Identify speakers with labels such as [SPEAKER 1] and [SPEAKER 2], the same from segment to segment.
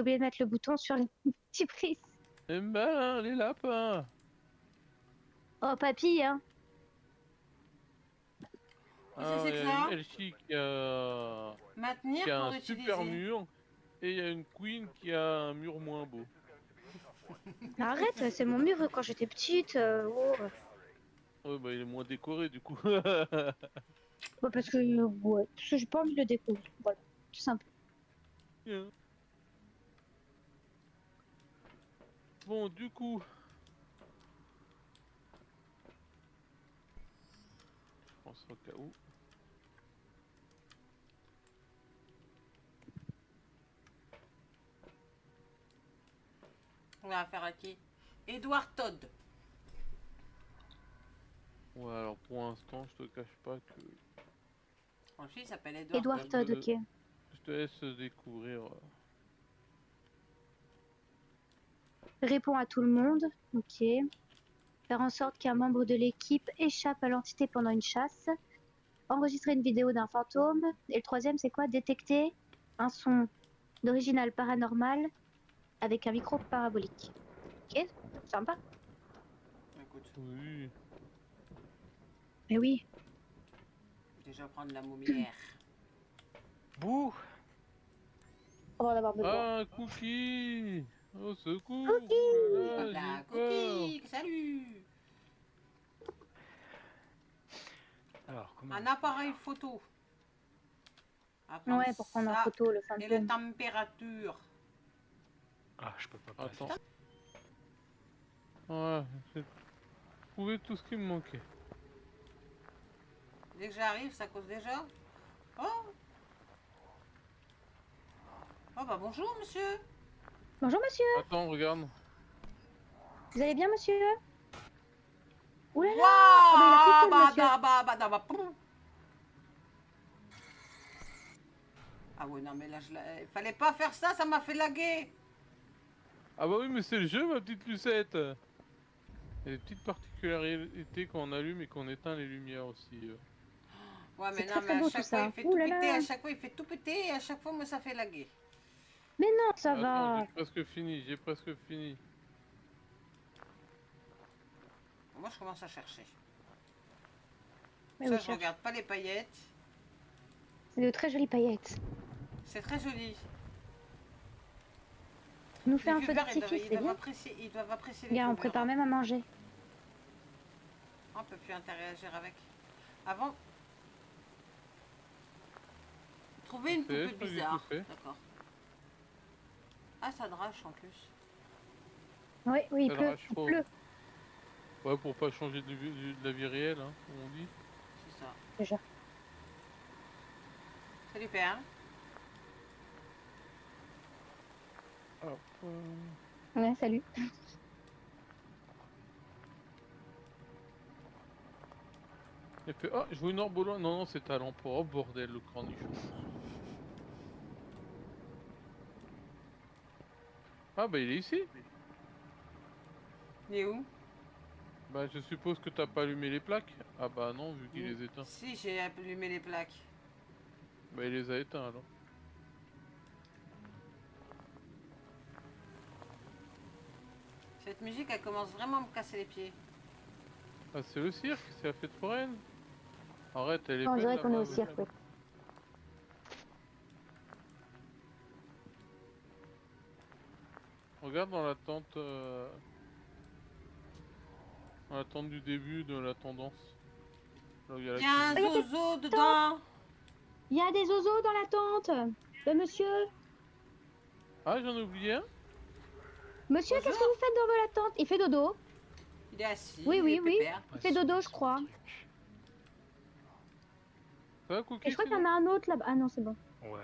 [SPEAKER 1] oublié de mettre le bouton sur les petits prises.
[SPEAKER 2] Eh ben, les lapins.
[SPEAKER 1] Oh, papy, hein.
[SPEAKER 3] Qu'est-ce que
[SPEAKER 2] Alors,
[SPEAKER 3] c'est
[SPEAKER 2] il y
[SPEAKER 3] que
[SPEAKER 2] a une
[SPEAKER 3] ça?
[SPEAKER 2] Elchie
[SPEAKER 3] Maintenir
[SPEAKER 2] qui a un
[SPEAKER 3] pour
[SPEAKER 2] super
[SPEAKER 3] utiliser.
[SPEAKER 2] mur. Et il y a une Queen qui a un mur moins beau.
[SPEAKER 1] Arrête, c'est mon mur quand j'étais petite. Oh.
[SPEAKER 2] Ouais, bah il est moins décoré du coup.
[SPEAKER 1] Ouais, parce que j'ai pas envie de le découvrir. Voilà, tout simple.
[SPEAKER 2] Bon, du coup, je pense au cas où.
[SPEAKER 3] On va faire à qui? Edward Todd.
[SPEAKER 2] Ouais, alors pour l'instant, je te cache pas que
[SPEAKER 3] Franchement, il s'appelle Edward
[SPEAKER 1] Edward
[SPEAKER 3] Todd.
[SPEAKER 1] Todd, ok.
[SPEAKER 2] je te laisse découvrir.
[SPEAKER 1] Répond à tout le monde, ok. Faire en sorte qu'un membre de l'équipe échappe à l'entité pendant une chasse. Enregistrer une vidéo d'un fantôme. Et le troisième, c'est quoi? Détecter un son d'original paranormal avec un micro parabolique. Ok, sympa.
[SPEAKER 3] Écoute,
[SPEAKER 2] Oui.
[SPEAKER 1] Mais oui.
[SPEAKER 3] déjà prendre la moumière.
[SPEAKER 4] Bouh!
[SPEAKER 1] On va en avoir besoin.
[SPEAKER 2] Ah, Cookie! Au secours!
[SPEAKER 1] Cookie!
[SPEAKER 2] Ouh là
[SPEAKER 3] Hop
[SPEAKER 2] là, j'ai
[SPEAKER 3] là,
[SPEAKER 2] eu peur!
[SPEAKER 3] Cookie, salut!
[SPEAKER 4] Alors, comment
[SPEAKER 3] Un
[SPEAKER 4] on fait?
[SPEAKER 3] appareil photo. À prendre
[SPEAKER 1] Ouais, pour prendre en
[SPEAKER 3] ça
[SPEAKER 1] photo le
[SPEAKER 3] et la
[SPEAKER 1] fantôme.
[SPEAKER 3] température.
[SPEAKER 4] Ah, je peux pas passer.
[SPEAKER 2] Attends. Voilà, j'ai trouvé tout ce qui me manquait.
[SPEAKER 3] Dès que j'arrive, ça cause déjà. Oh! Oh bah bonjour monsieur.
[SPEAKER 1] Bonjour monsieur,
[SPEAKER 2] Attends, regarde.
[SPEAKER 1] vous allez bien monsieur? Ouh là là,
[SPEAKER 3] Waouh!
[SPEAKER 1] oh, mais il a plus de poils, monsieur.
[SPEAKER 3] Poum. Ah ouais non mais là il fallait pas faire ça, ça m'a fait laguer.
[SPEAKER 2] Ah bah oui, mais c'est le jeu, ma petite Lucette! Il y a des petites particularités quand on allume et qu'on éteint les lumières aussi.
[SPEAKER 3] Ouais
[SPEAKER 1] C'est
[SPEAKER 3] mais
[SPEAKER 1] très
[SPEAKER 3] non mais
[SPEAKER 1] très
[SPEAKER 3] à
[SPEAKER 1] beau tout
[SPEAKER 3] chaque fois
[SPEAKER 1] ça.
[SPEAKER 3] il fait
[SPEAKER 1] Ouh
[SPEAKER 3] tout
[SPEAKER 1] là
[SPEAKER 3] péter,
[SPEAKER 1] là.
[SPEAKER 3] à chaque fois il fait tout péter et à chaque fois moi ça fait laguer.
[SPEAKER 1] Mais non, ça
[SPEAKER 2] Attends,
[SPEAKER 1] va.
[SPEAKER 2] j'ai presque fini, j'ai presque fini.
[SPEAKER 3] Moi je commence à chercher.
[SPEAKER 1] Mais
[SPEAKER 3] Ça
[SPEAKER 1] oui,
[SPEAKER 3] je
[SPEAKER 1] cherche.
[SPEAKER 3] regarde pas les paillettes.
[SPEAKER 1] C'est de très jolies paillettes.
[SPEAKER 3] C'est très joli.
[SPEAKER 1] Tu nous
[SPEAKER 3] Les
[SPEAKER 1] fais un feu
[SPEAKER 3] viewers
[SPEAKER 1] d'artifice, c'est bien.
[SPEAKER 3] ils doivent apprécier les
[SPEAKER 1] Regarde, on
[SPEAKER 3] viewers.
[SPEAKER 1] prépare même à manger.
[SPEAKER 3] On peut plus interagir avec. Avant, trouver une
[SPEAKER 2] C'est
[SPEAKER 3] poupée
[SPEAKER 2] je crois que j'ai
[SPEAKER 3] bizarre.
[SPEAKER 2] tout fait.
[SPEAKER 3] D'accord. Ah, ça drache en plus.
[SPEAKER 1] Oui, oui, il
[SPEAKER 2] Ça
[SPEAKER 1] pleut.
[SPEAKER 2] drache
[SPEAKER 1] Il
[SPEAKER 2] trop.
[SPEAKER 1] pleut.
[SPEAKER 2] Ouais, pour pas changer de la vie réelle, hein, comme on dit.
[SPEAKER 3] C'est ça.
[SPEAKER 1] Déjà.
[SPEAKER 3] Salut père.
[SPEAKER 2] Hop,
[SPEAKER 1] Ouais, salut.
[SPEAKER 2] Il fait, oh, je vois une orbe au loin. Non, non, c'est ta lampe. Oh bordel, le cornichon. Ah bah il est ici.
[SPEAKER 3] Il est où?
[SPEAKER 2] Bah je suppose que t'as pas allumé les plaques. Ah bah non, vu qu'il les éteint.
[SPEAKER 3] Si, j'ai allumé les plaques.
[SPEAKER 2] Bah il les a éteints alors.
[SPEAKER 3] Cette musique, elle commence vraiment à me casser les pieds.
[SPEAKER 2] Ah c'est le cirque, c'est la fête foraine. Arrête, elle est
[SPEAKER 1] On
[SPEAKER 2] belle
[SPEAKER 1] dirait qu'on est
[SPEAKER 2] là-bas
[SPEAKER 1] au
[SPEAKER 2] avec
[SPEAKER 1] cirque,
[SPEAKER 2] la-
[SPEAKER 1] oui.
[SPEAKER 2] Regarde dans la tente. Dans la tente du début de la tendance. Là où il y a la
[SPEAKER 3] Il y a un
[SPEAKER 2] cuisine.
[SPEAKER 3] zozo dedans.
[SPEAKER 1] Il y a des oiseaux dans la tente. Monsieur.
[SPEAKER 2] Ah j'en ai oublié un.
[SPEAKER 1] Monsieur,
[SPEAKER 3] Bonjour.
[SPEAKER 1] qu'est-ce que vous faites dans la tente? Il fait dodo.
[SPEAKER 3] Il est assis,
[SPEAKER 1] Oui,
[SPEAKER 3] il
[SPEAKER 1] oui,
[SPEAKER 3] est
[SPEAKER 1] oui.
[SPEAKER 3] pépère.
[SPEAKER 1] Il fait dodo, je crois.
[SPEAKER 2] Ça va
[SPEAKER 1] Et
[SPEAKER 2] Cookie
[SPEAKER 1] je crois qu'il y
[SPEAKER 2] sinon?
[SPEAKER 1] en a un autre là-bas. Ah non, c'est bon.
[SPEAKER 4] Ouais.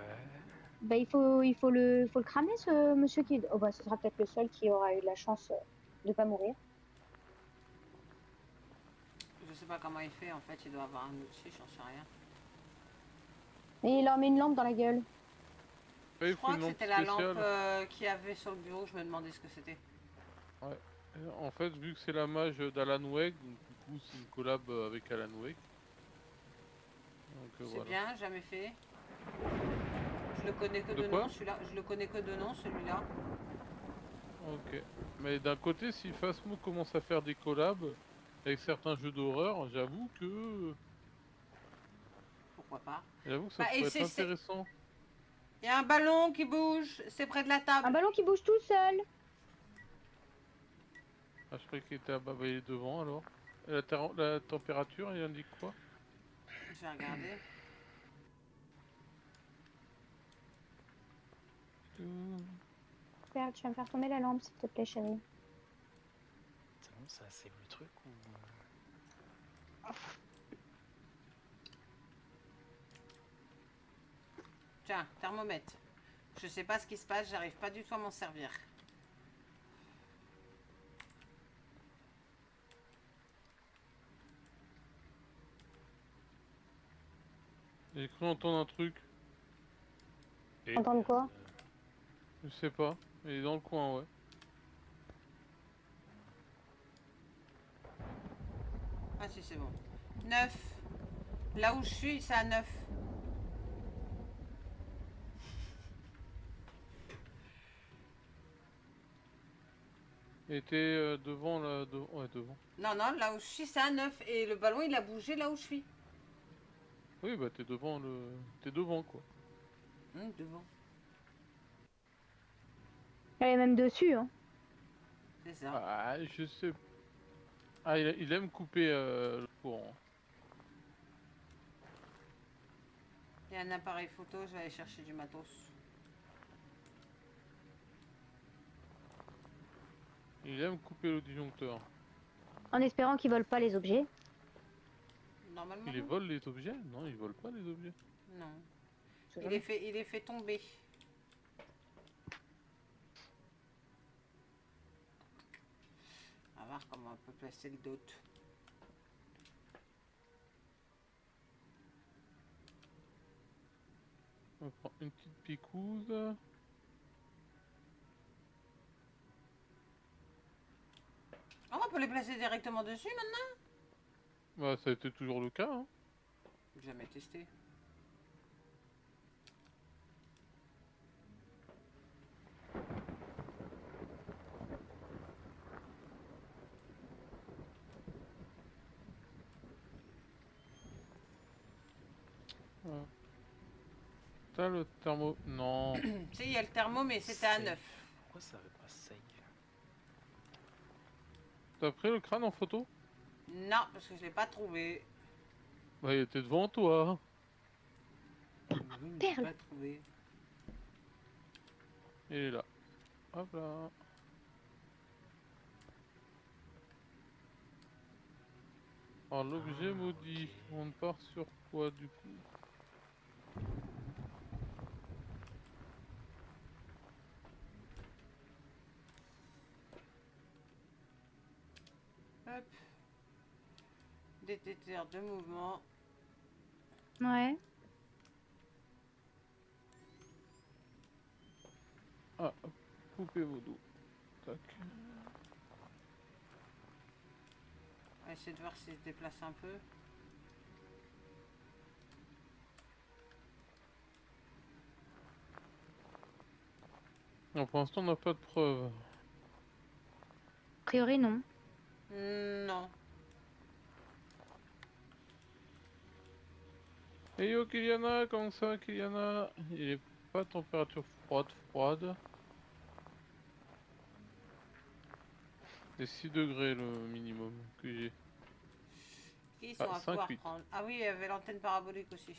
[SPEAKER 1] Bah, il faut le cramer, ce monsieur qui. Oh, bah, ce sera peut-être le seul qui aura eu la chance de pas mourir.
[SPEAKER 3] Je sais pas comment il fait, en fait, il doit avoir un outil, j'en sais rien.
[SPEAKER 1] Et il leur met une lampe dans la gueule.
[SPEAKER 2] Ouais,
[SPEAKER 3] Je
[SPEAKER 2] il faut
[SPEAKER 3] crois
[SPEAKER 2] une
[SPEAKER 3] que
[SPEAKER 2] lampe
[SPEAKER 3] c'était la lampe
[SPEAKER 2] spéciale.
[SPEAKER 3] qu'il y avait sur le bureau, je me demandais ce que c'était.
[SPEAKER 2] Ouais. En fait, vu que c'est la mage d'Alan Wake, donc du coup c'est une collab avec Alan Wake. Donc
[SPEAKER 3] C'est
[SPEAKER 2] voilà.
[SPEAKER 3] bien, jamais fait. Je le connais que
[SPEAKER 2] De
[SPEAKER 3] de
[SPEAKER 2] quoi
[SPEAKER 3] nom, celui-là. Je le connais que de nom, celui-là.
[SPEAKER 2] Ok. Mais d'un côté, si Phasmo commence à faire des collabs avec certains jeux d'horreur,
[SPEAKER 3] Pourquoi pas.
[SPEAKER 2] j'avoue que ça
[SPEAKER 3] Bah, et
[SPEAKER 2] pourrait être
[SPEAKER 3] c'est...
[SPEAKER 2] intéressant.
[SPEAKER 3] Il y a un ballon qui bouge, c'est près de la
[SPEAKER 1] Un
[SPEAKER 3] table.
[SPEAKER 1] ballon qui bouge tout seul.
[SPEAKER 2] Ah, je croyais qu'il était à bah, il est devant alors. Et la température, il indique quoi?
[SPEAKER 3] Je vais regarder.
[SPEAKER 1] Père, tu vas me faire tomber la lampe, s'il te plaît, chérie.
[SPEAKER 4] C'est bon, ça save le truc ou...
[SPEAKER 3] Tiens, thermomètre. Je sais pas ce qui se passe, j'arrive pas du tout à m'en servir.
[SPEAKER 2] J'ai cru entendre un truc.
[SPEAKER 4] Et,
[SPEAKER 1] Entendre quoi?
[SPEAKER 2] Je sais pas. Il est dans le coin, ouais.
[SPEAKER 3] Ah si, c'est bon. 9. Là où je suis, c'est à 9.
[SPEAKER 2] Il était devant là. Ouais, devant.
[SPEAKER 3] Non, non, là où je suis, c'est à 9. Et le ballon, il a bougé là où je suis.
[SPEAKER 2] Oui, bah t'es devant le. T'es devant quoi.
[SPEAKER 3] Devant.
[SPEAKER 1] Elle est même dessus, hein.
[SPEAKER 3] C'est ça.
[SPEAKER 2] Ah, je sais. Ah, il aime couper le courant.
[SPEAKER 3] Il y a un appareil photo, je vais aller chercher du matos.
[SPEAKER 2] Il aime couper le disjoncteur.
[SPEAKER 1] En espérant qu'ils volent pas les objets.
[SPEAKER 3] Normalement,
[SPEAKER 2] Il les
[SPEAKER 3] non.
[SPEAKER 2] vole les objets? Non, il vole pas les objets.
[SPEAKER 3] Non.
[SPEAKER 1] C'est
[SPEAKER 3] Il est fait tomber. On va voir comment on peut placer le dot.
[SPEAKER 2] On va prendre une petite picouse.
[SPEAKER 3] Oh, on peut les placer directement dessus maintenant?
[SPEAKER 2] Bah, ça a été toujours le cas, hein.
[SPEAKER 3] J'ai jamais testé.
[SPEAKER 2] Ouais. T'as le thermo. Non.
[SPEAKER 3] Tu sais, il y a le thermo, mais c'était à
[SPEAKER 4] Save.
[SPEAKER 3] 9.
[SPEAKER 4] Pourquoi ça veut pas save?
[SPEAKER 2] T'as pris le crâne en photo?
[SPEAKER 3] Non, parce que je l'ai pas trouvé.
[SPEAKER 2] Bah, il était devant toi.
[SPEAKER 3] Oui, mais je
[SPEAKER 1] Perle.
[SPEAKER 3] l'ai pas trouvé.
[SPEAKER 2] Il est là. Hop là. Alors, l'objet
[SPEAKER 4] Ah,
[SPEAKER 2] maudit.
[SPEAKER 4] ok.
[SPEAKER 2] On part sur quoi du coup?
[SPEAKER 3] Hop. Détecteur de mouvement.
[SPEAKER 1] Ouais.
[SPEAKER 2] Ah, poupée vaudou. Tac.
[SPEAKER 3] On va essayer de voir s'il se déplace un peu.
[SPEAKER 2] Non, pour l'instant, on n'a pas de preuves.
[SPEAKER 1] A priori, non.
[SPEAKER 3] Non.
[SPEAKER 2] Hey yo, Kiliana, comment ça va, Kiliana? Il est pas température froide. C'est 6 degrés le minimum que j'ai.
[SPEAKER 3] Ils sont
[SPEAKER 2] Ah,
[SPEAKER 3] à pouvoir
[SPEAKER 2] 5-8.
[SPEAKER 3] prendre. Ah oui, il y avait l'antenne parabolique aussi.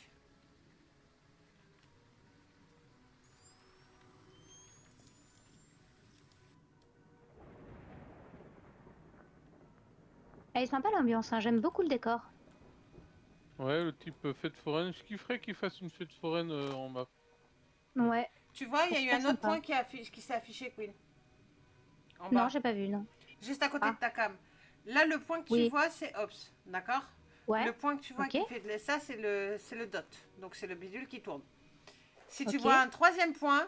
[SPEAKER 1] Elle est sympa l'ambiance, hein. J'aime beaucoup le décor.
[SPEAKER 2] Ouais, le type fête foraine. Je kifferais qu'il fasse une fête foraine en map.
[SPEAKER 1] Ouais.
[SPEAKER 3] Tu vois, il y a eu
[SPEAKER 1] Super
[SPEAKER 3] un autre
[SPEAKER 1] sympa.
[SPEAKER 3] point qui s'est affiché, Queen. En
[SPEAKER 1] Non,
[SPEAKER 3] bas.
[SPEAKER 1] j'ai pas vu, non.
[SPEAKER 3] Juste à côté
[SPEAKER 1] Ah.
[SPEAKER 3] de ta cam. Là, le point que tu
[SPEAKER 1] Oui.
[SPEAKER 3] vois, c'est Ops. D'accord?
[SPEAKER 1] Ouais.
[SPEAKER 3] Le point que tu vois
[SPEAKER 1] Ok.
[SPEAKER 3] qui fait de ça, c'est le dot. Donc, c'est le bidule qui tourne. Si tu
[SPEAKER 1] Ok.
[SPEAKER 3] vois un troisième point,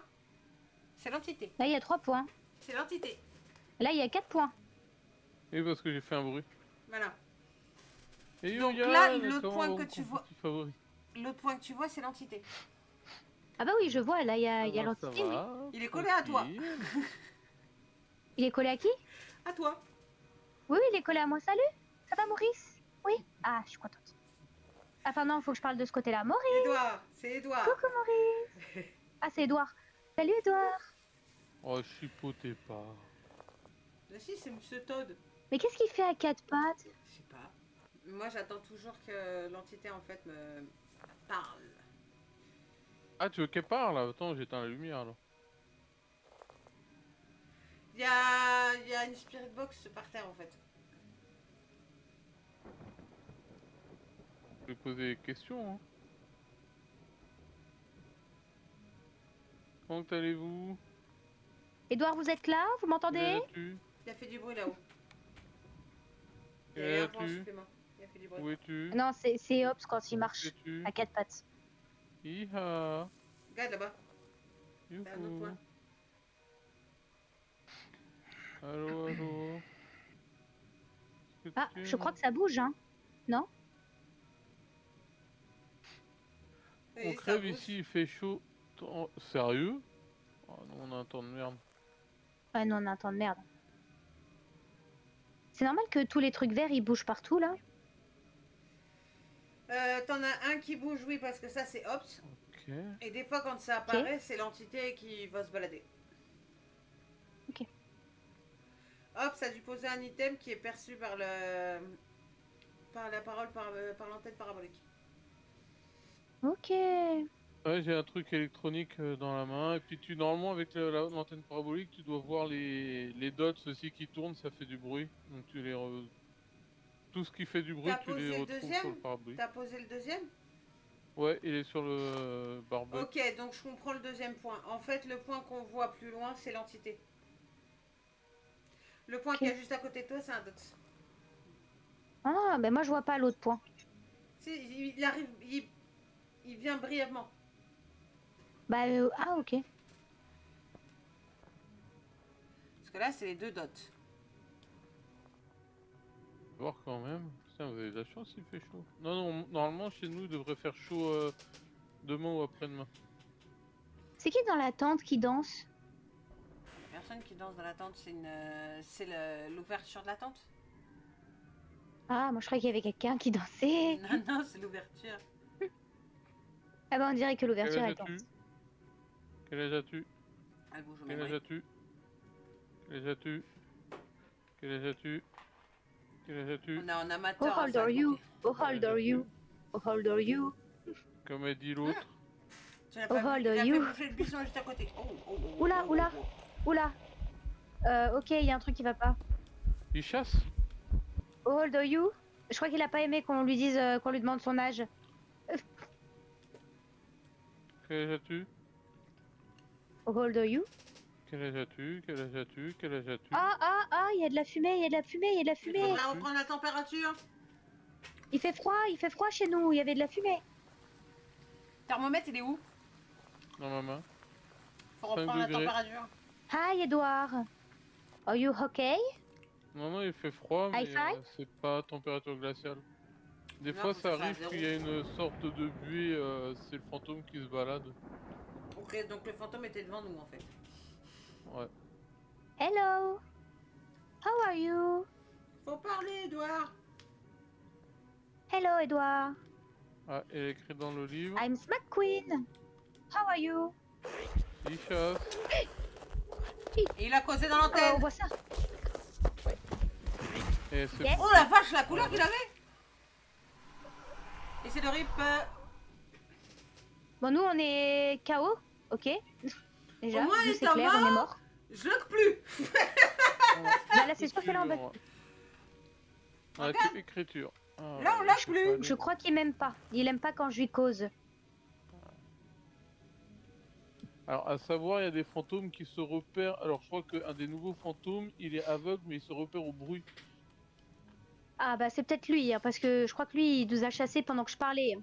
[SPEAKER 3] c'est l'entité.
[SPEAKER 1] Là, il y a 3 points.
[SPEAKER 3] C'est l'entité.
[SPEAKER 1] Là, il y a 4 points.
[SPEAKER 2] Et parce que j'ai fait un bruit.
[SPEAKER 3] Voilà.
[SPEAKER 2] Et yo,
[SPEAKER 3] Donc
[SPEAKER 2] Yann,
[SPEAKER 3] là, l'autre
[SPEAKER 2] comment
[SPEAKER 3] point
[SPEAKER 2] va
[SPEAKER 3] que
[SPEAKER 2] mon
[SPEAKER 3] tu vois-
[SPEAKER 2] petit favori?
[SPEAKER 3] L'autre point que tu vois, c'est l'entité.
[SPEAKER 1] Ah bah oui, je vois, là, il y a
[SPEAKER 2] Ça
[SPEAKER 1] l'entité, oui.
[SPEAKER 2] va,
[SPEAKER 3] Il est collé à toi.
[SPEAKER 2] tranquille.
[SPEAKER 1] Il est collé à qui?
[SPEAKER 3] À toi.
[SPEAKER 1] Oui, il est collé à moi. Salut, ça va, Maurice? Oui. Ah, je suis contente. Enfin non, faut que je parle de ce côté-là. Maurice,
[SPEAKER 3] Edouard, c'est Edouard.
[SPEAKER 1] coucou Maurice. Ah, c'est Edouard. Salut Edouard.
[SPEAKER 2] Oh, chipotez pas.
[SPEAKER 3] Là, si, c'est Monsieur Todd.
[SPEAKER 1] Mais qu'est-ce qu'il fait à quatre pattes?
[SPEAKER 3] Je sais pas. Moi, j'attends toujours que l'entité, en fait, me parle.
[SPEAKER 2] Ah, tu veux qu'elle parle? Attends, j'éteins la lumière, là.
[SPEAKER 3] Il y a une spirit box par terre, en fait.
[SPEAKER 2] Je vais poser des questions, hein. Comment allez-vous?
[SPEAKER 1] Edouard, vous êtes là? Vous m'entendez?
[SPEAKER 2] Quel âge as-tu?
[SPEAKER 3] Il a fait du bruit là-haut. Il y
[SPEAKER 2] Quel
[SPEAKER 3] a eu
[SPEAKER 2] âge
[SPEAKER 3] un point
[SPEAKER 2] as-tu?
[SPEAKER 3] supplément. Il a fait du bruit.
[SPEAKER 2] Où es-tu?
[SPEAKER 1] Non, c'est Hobbs quand il marche
[SPEAKER 2] Es-tu?
[SPEAKER 1] à quatre pattes.
[SPEAKER 2] Iha.
[SPEAKER 3] Regarde là-bas.
[SPEAKER 2] Youhou.
[SPEAKER 3] C'est un autre point.
[SPEAKER 2] Allô, allô. Est-ce que
[SPEAKER 1] Ah,
[SPEAKER 2] tu
[SPEAKER 1] je crois que ça bouge, hein? Non?
[SPEAKER 3] Et
[SPEAKER 2] On
[SPEAKER 3] ça
[SPEAKER 2] crève
[SPEAKER 3] bouge.
[SPEAKER 2] ici, il fait chaud. Sérieux? Oh non, on a un temps de merde.
[SPEAKER 1] Ouais, non, on a un temps de merde. C'est normal que tous les trucs verts, ils bougent partout, là?
[SPEAKER 3] T'en as un qui bouge, oui, parce que ça, c'est Ops.
[SPEAKER 2] Ok.
[SPEAKER 3] Et des fois, quand ça apparaît, c'est l'entité qui va se balader.
[SPEAKER 1] Ok.
[SPEAKER 3] Ops a dû poser un item qui est perçu par le... par la parole, par l'antenne parabolique.
[SPEAKER 1] Ok.
[SPEAKER 2] Ouais, j'ai un truc électronique dans la main. Et puis normalement avec l'antenne parabolique, tu dois voir les dots aussi qui tournent, ça fait du bruit. Donc tout ce qui fait du bruit,
[SPEAKER 3] T'as
[SPEAKER 2] tu les
[SPEAKER 3] posé le
[SPEAKER 2] retrouves sur le
[SPEAKER 3] deuxième?
[SPEAKER 2] parabolique.
[SPEAKER 3] T'as posé le deuxième?
[SPEAKER 2] Ouais, il est sur le barbecue.
[SPEAKER 3] Ok, donc je comprends le deuxième point. En fait, le point qu'on voit plus loin, c'est l'entité. Le point
[SPEAKER 1] Ok.
[SPEAKER 3] qui est juste à côté de toi, c'est un dot.
[SPEAKER 1] Ah, ben moi, je vois pas l'autre point.
[SPEAKER 3] Si, il arrive, il vient brièvement.
[SPEAKER 1] Bah, ah, ok.
[SPEAKER 3] Parce que là, c'est les deux dots.
[SPEAKER 2] Voir quand même. Putain, vous avez de la chance, il fait chaud. Non, non, normalement chez nous, il devrait faire chaud demain ou après-demain.
[SPEAKER 1] C'est qui dans la tente qui danse?
[SPEAKER 3] La personne qui danse dans la tente, c'est l'ouverture de la tente.
[SPEAKER 1] Ah, moi, je croyais qu'il y avait quelqu'un qui dansait.
[SPEAKER 3] Non, non, c'est l'ouverture.
[SPEAKER 1] Ah bah, on dirait que
[SPEAKER 2] Quel
[SPEAKER 1] l'ouverture,
[SPEAKER 2] âge
[SPEAKER 1] elle danse.
[SPEAKER 2] as-tu? Quel âge as-tu?
[SPEAKER 3] Elle bouge au
[SPEAKER 2] Quel
[SPEAKER 3] même
[SPEAKER 2] âge
[SPEAKER 3] rythme.
[SPEAKER 2] as-tu? Quel âge as-tu? Quel âge as-tu? Quel âge as-tu?
[SPEAKER 3] On est en
[SPEAKER 1] Oh,
[SPEAKER 3] amateur.
[SPEAKER 1] how old are you? Oh, how old are you? Oh, how old are you?
[SPEAKER 2] Comme a dit l'autre.
[SPEAKER 3] Tu n'as
[SPEAKER 1] Oh,
[SPEAKER 3] pas vu,
[SPEAKER 1] how old
[SPEAKER 3] il
[SPEAKER 1] are
[SPEAKER 3] a fait
[SPEAKER 1] you?
[SPEAKER 3] bouger le buisson juste à côté. Oh, oh, oh, oh,
[SPEAKER 1] Oula,
[SPEAKER 3] oh,
[SPEAKER 1] oula.
[SPEAKER 3] oh, oh.
[SPEAKER 1] Oula. Ok, il y a un truc qui va pas.
[SPEAKER 2] Il chasse?
[SPEAKER 1] Oh, how old are you? Je crois qu'il a pas aimé qu'on lui dise, qu'on lui demande son âge.
[SPEAKER 2] Quel âge as-tu?
[SPEAKER 1] Oh, how old are you?
[SPEAKER 2] Quel âge as-tu? Quel âge as-tu? Quel âge as-tu?
[SPEAKER 1] Ah, ah, ah, il y a de la fumée, il y a de la fumée, il y a de la
[SPEAKER 3] Il
[SPEAKER 1] fumée.
[SPEAKER 3] faudra reprendre la température.
[SPEAKER 1] Il fait froid chez nous, il y avait de la fumée.
[SPEAKER 3] Thermomètre, il est où?
[SPEAKER 2] Dans ma main.
[SPEAKER 3] Faut
[SPEAKER 2] 5
[SPEAKER 3] reprendre la
[SPEAKER 2] degrés.
[SPEAKER 3] température.
[SPEAKER 1] Hi, Edouard. Are you okay?
[SPEAKER 2] Non, non, il fait froid, mais
[SPEAKER 1] High five?
[SPEAKER 2] c'est pas température glaciale. Des
[SPEAKER 3] Non,
[SPEAKER 2] fois,
[SPEAKER 3] faut
[SPEAKER 2] ça
[SPEAKER 3] que ça
[SPEAKER 2] arrive
[SPEAKER 3] fasse
[SPEAKER 2] qu'il y a une sorte de buée, c'est le fantôme qui se balade.
[SPEAKER 3] Ok, donc le fantôme était devant nous en fait.
[SPEAKER 2] Ouais.
[SPEAKER 1] Hello. How are you?
[SPEAKER 3] Faut parler, Edouard.
[SPEAKER 1] Hello, Edouard.
[SPEAKER 2] Ah, il est écrit dans le livre.
[SPEAKER 1] I'm Smack Queen. How are you?
[SPEAKER 2] Il chasse.
[SPEAKER 3] Et il a causé dans
[SPEAKER 1] On
[SPEAKER 3] l'antenne.
[SPEAKER 1] voit ça.
[SPEAKER 2] Et c'est
[SPEAKER 1] Yes.
[SPEAKER 3] Oh la vache, la couleur qu'il avait. Et c'est le rip.
[SPEAKER 1] Bon, nous, on est KO. Ok. Déjà,
[SPEAKER 3] Au moins,
[SPEAKER 1] nous,
[SPEAKER 3] il
[SPEAKER 1] c'est
[SPEAKER 3] est en
[SPEAKER 1] clair, on est mort.
[SPEAKER 3] Je lock plus.
[SPEAKER 1] Bah, là, c'est sûr que là, on va...
[SPEAKER 2] Ah,
[SPEAKER 3] Regarde.
[SPEAKER 2] écriture. Ah,
[SPEAKER 3] Là, on
[SPEAKER 2] je
[SPEAKER 3] l'a
[SPEAKER 2] sais
[SPEAKER 3] plus.
[SPEAKER 2] pas aller.
[SPEAKER 1] Je crois qu'il m'aime pas. Il aime pas quand je lui cause.
[SPEAKER 2] Alors, à savoir, il y a des fantômes qui se repèrent. Alors, je crois qu'un des nouveaux fantômes, il est aveugle, mais il se repère au bruit.
[SPEAKER 1] Ah, bah, c'est peut-être lui, hein, parce que je crois que lui, il nous a chassés pendant que je parlais.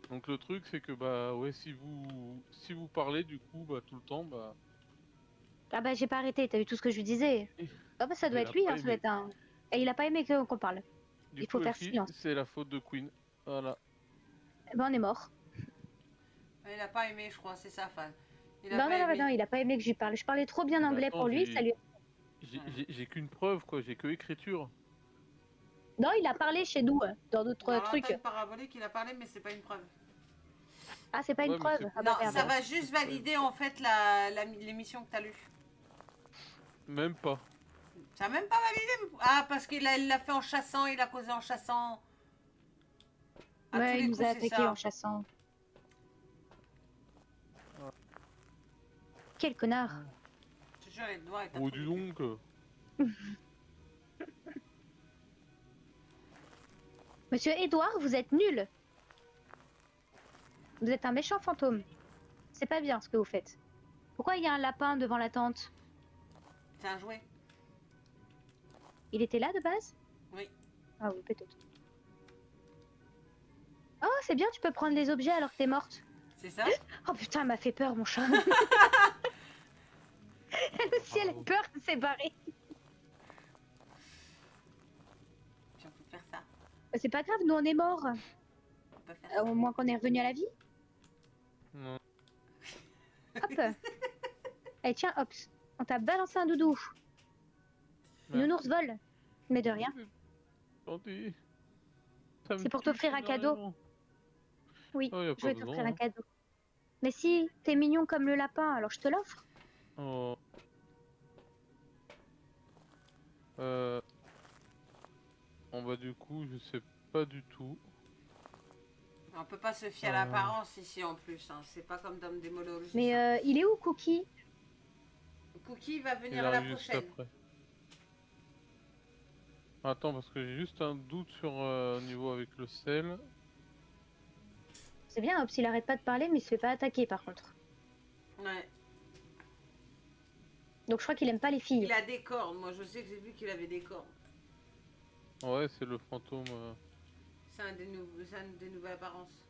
[SPEAKER 2] Donc, le truc, c'est que, bah, ouais, si vous parlez, du coup, bah, tout le temps, bah.
[SPEAKER 1] Ah, bah, j'ai pas arrêté. T'as vu tout ce que je lui disais? Ah, bah, ça doit
[SPEAKER 2] Il
[SPEAKER 1] être
[SPEAKER 2] a
[SPEAKER 1] lui,
[SPEAKER 2] pas
[SPEAKER 1] hein, ça doit
[SPEAKER 2] aimé.
[SPEAKER 1] être un... Et il a pas aimé qu'on parle.
[SPEAKER 2] Du
[SPEAKER 1] Il
[SPEAKER 2] coup,
[SPEAKER 1] faut faire
[SPEAKER 2] aussi,
[SPEAKER 1] silence.
[SPEAKER 2] c'est la faute de Queen. Voilà.
[SPEAKER 1] Eh ben, on est mort.
[SPEAKER 3] Il a pas aimé, je crois, c'est ça, fan. Il a
[SPEAKER 1] Non,
[SPEAKER 3] pas
[SPEAKER 1] non, non,
[SPEAKER 3] aimé.
[SPEAKER 1] non, il a pas aimé que je lui parle. Je parlais trop bien
[SPEAKER 2] Bah
[SPEAKER 1] anglais
[SPEAKER 2] attends,
[SPEAKER 1] pour lui, ça lui...
[SPEAKER 2] j'ai qu'une preuve, quoi. J'ai que écriture.
[SPEAKER 1] Non, il a parlé chez nous, dans
[SPEAKER 3] Dans
[SPEAKER 1] d'autres trucs.
[SPEAKER 3] l'antenne parabolique, il a parlé, mais c'est pas une preuve.
[SPEAKER 1] Ah, c'est pas une
[SPEAKER 2] Ouais, mais
[SPEAKER 1] preuve.
[SPEAKER 2] c'est-
[SPEAKER 1] Ah bah
[SPEAKER 3] Non,
[SPEAKER 1] merde.
[SPEAKER 3] ça va juste valider en fait l'émission que t'as lue.
[SPEAKER 2] Même pas.
[SPEAKER 3] Ça a même pas validé. Ah, parce qu'il l'a fait en chassant, il a causé en chassant. À tous
[SPEAKER 1] Ouais,
[SPEAKER 3] les
[SPEAKER 1] il nous
[SPEAKER 3] coups,
[SPEAKER 1] a
[SPEAKER 3] c'est
[SPEAKER 1] attaqué
[SPEAKER 3] ça.
[SPEAKER 1] en chassant. Quel connard.
[SPEAKER 3] Je te jure, les doigts étaient
[SPEAKER 2] Oh, dis donc.
[SPEAKER 1] Monsieur Edouard, vous êtes nul. Vous êtes un méchant fantôme. C'est pas bien ce que vous faites. Pourquoi il y a un lapin devant la tente?
[SPEAKER 3] C'est un jouet.
[SPEAKER 1] Il était là de base?
[SPEAKER 3] Oui.
[SPEAKER 1] Ah oui, peut-être. Oh, c'est bien, tu peux prendre des objets alors que t'es morte.
[SPEAKER 3] C'est ça?
[SPEAKER 1] Oh putain, elle m'a fait peur, mon chat. Elle aussi, elle a peur, elle s'est barrée.
[SPEAKER 3] Tu peux faire ça.
[SPEAKER 1] C'est pas grave, nous on est morts.
[SPEAKER 3] On peut faire ça.
[SPEAKER 1] Au moins qu'on est revenu à la vie.
[SPEAKER 2] Non.
[SPEAKER 1] Hop. Allez, tiens, hop. On t'a balancé un doudou.
[SPEAKER 2] Ouais.
[SPEAKER 1] Nounours vole. Mais de rien.
[SPEAKER 2] Gentil. Ça me
[SPEAKER 1] C'est pour
[SPEAKER 2] touche
[SPEAKER 1] t'offrir un cadeau.
[SPEAKER 2] énormément.
[SPEAKER 1] Oui,
[SPEAKER 2] Oh, y a
[SPEAKER 1] je
[SPEAKER 2] pas
[SPEAKER 1] vais
[SPEAKER 2] besoin,
[SPEAKER 1] t'offrir un
[SPEAKER 2] hein.
[SPEAKER 1] cadeau. Mais si, t'es mignon comme le lapin, alors je te l'offre.
[SPEAKER 2] Oh. Bon bah du coup, je sais pas du tout.
[SPEAKER 3] On peut pas se fier à l'apparence ici en plus. Hein. C'est pas comme dans des monologues.
[SPEAKER 1] Mais il est où, Cookie?
[SPEAKER 3] Cookie va
[SPEAKER 2] Il
[SPEAKER 3] venir à la
[SPEAKER 2] arrive juste
[SPEAKER 3] prochaine.
[SPEAKER 2] après. Attends, parce que j'ai juste un doute sur niveau avec le sel.
[SPEAKER 1] C'est bien, Hobbs, il arrête pas de parler, mais il se fait pas attaquer par contre.
[SPEAKER 3] Ouais.
[SPEAKER 1] Donc je crois qu'il aime pas les filles.
[SPEAKER 3] Il a des cornes. Moi, je sais que j'ai vu qu'il avait des cornes.
[SPEAKER 2] Ouais, c'est le fantôme.
[SPEAKER 3] C'est un des nouvelles apparences.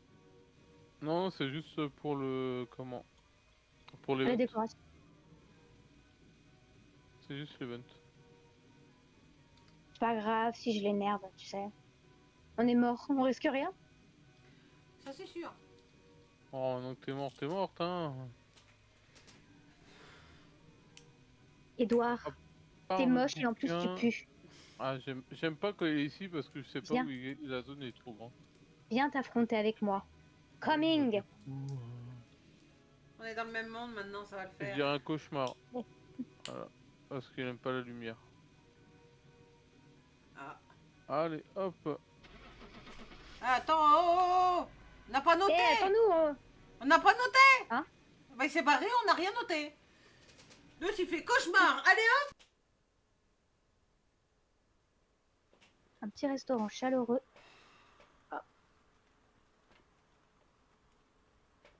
[SPEAKER 2] Non, c'est juste pour le... Comment? Pour
[SPEAKER 1] La
[SPEAKER 2] les...
[SPEAKER 1] décoration.
[SPEAKER 2] C'est juste l'event.
[SPEAKER 1] C'est pas grave si je l'énerve, tu sais. On est mort, on risque rien.
[SPEAKER 3] Ça, c'est sûr.
[SPEAKER 2] Oh, donc t'es morte, hein.
[SPEAKER 1] Edouard,
[SPEAKER 2] Par
[SPEAKER 1] t'es
[SPEAKER 2] le
[SPEAKER 1] moche et en plus tu
[SPEAKER 2] bouquin-
[SPEAKER 1] pues.
[SPEAKER 2] Ah, j'aime pas quand il est ici parce que je sais pas
[SPEAKER 1] Viens.
[SPEAKER 2] où il est. La zone est trop grande.
[SPEAKER 1] Viens t'affronter avec moi. Coming.
[SPEAKER 3] On est dans le même monde maintenant, ça va le
[SPEAKER 2] Je
[SPEAKER 3] faire.
[SPEAKER 2] dirais un cauchemar.
[SPEAKER 1] Ouais.
[SPEAKER 2] Voilà. Parce qu'il aime pas la lumière.
[SPEAKER 3] Ah.
[SPEAKER 2] Allez, hop.
[SPEAKER 3] Ah, attends, oh. On n'a pas
[SPEAKER 1] Eh,
[SPEAKER 3] noté.
[SPEAKER 1] attends-nous.
[SPEAKER 3] On n'a pas noté.
[SPEAKER 1] Hein?
[SPEAKER 3] Bah, il s'est barré, on n'a rien noté. L'autre, il fait cauchemar. Allez, hop.
[SPEAKER 1] Un petit restaurant chaleureux.